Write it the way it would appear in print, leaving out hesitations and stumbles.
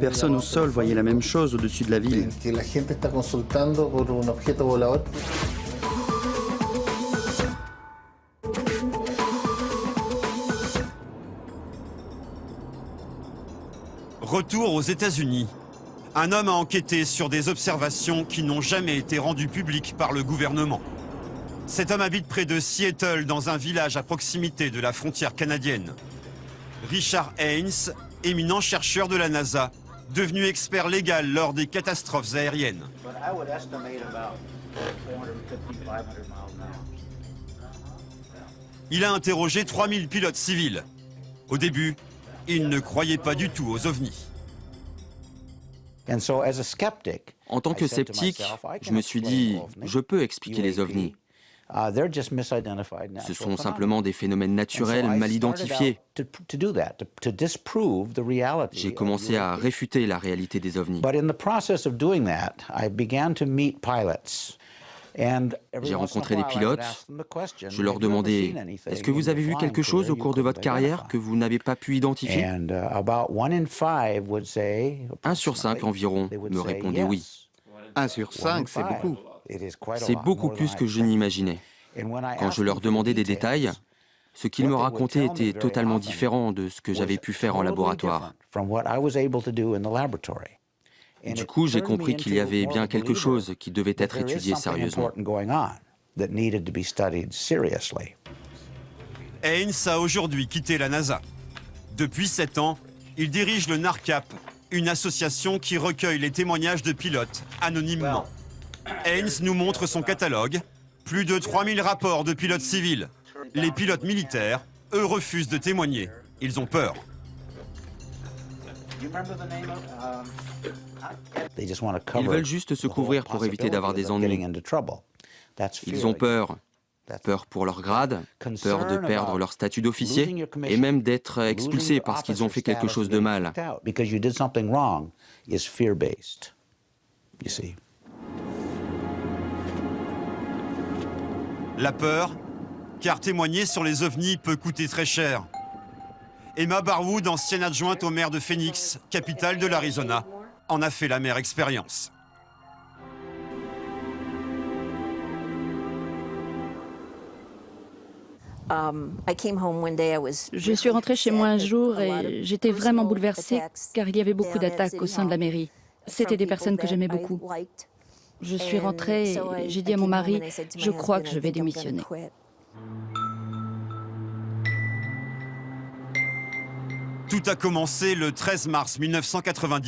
personnes au sol voyaient la même chose au-dessus de la ville. Que la gente está consultando por un objeto volador. Retour aux États-Unis. Un homme a enquêté sur des observations qui n'ont jamais été rendues publiques par le gouvernement. Cet homme habite près de Seattle, dans un village à proximité de la frontière canadienne. Richard Haynes, éminent chercheur de la NASA, devenu expert légal lors des catastrophes aériennes. Il a interrogé 3000 pilotes civils. Au début, il ne croyait pas du tout aux ovnis. En tant que sceptique, je me suis dit, je peux expliquer les ovnis. Ce sont simplement des phénomènes naturels mal identifiés. J'ai commencé à réfuter la réalité des ovnis. J'ai rencontré des pilotes. Je leur demandais, est-ce que vous avez vu quelque chose au cours de votre carrière que vous n'avez pas pu identifier? 1 sur 5 environ me répondait oui. 1 sur 5, c'est beaucoup. C'est beaucoup plus que je n'imaginais. Quand je leur demandais des détails, ce qu'ils me racontaient était totalement différent de ce que j'avais pu faire en laboratoire. Du coup, j'ai compris qu'il y avait bien quelque chose qui devait être étudié sérieusement. Haynes a aujourd'hui quitté la NASA. Depuis 7 ans, il dirige le NARCAP, une association qui recueille les témoignages de pilotes anonymement. Haynes nous montre son catalogue. Plus de 3000 rapports de pilotes civils. Les pilotes militaires, eux, refusent de témoigner. Ils ont peur. Ils veulent juste se couvrir pour éviter d'avoir des ennuis. Ils ont peur. Peur pour leur grade, peur de perdre leur statut d'officier et même d'être expulsés parce qu'ils ont fait quelque chose de mal. La peur, car témoigner sur les ovnis peut coûter très cher. Emma Barwood, ancienne adjointe au maire de Phoenix, capitale de l'Arizona, en a fait l'amère expérience. Je suis rentrée chez moi un jour et j'étais vraiment bouleversée car il y avait beaucoup d'attaques au sein de la mairie. C'était des personnes que j'aimais beaucoup. Je suis rentrée et j'ai dit à mon mari, je crois que je vais démissionner. Tout a commencé le 13 mars 1997.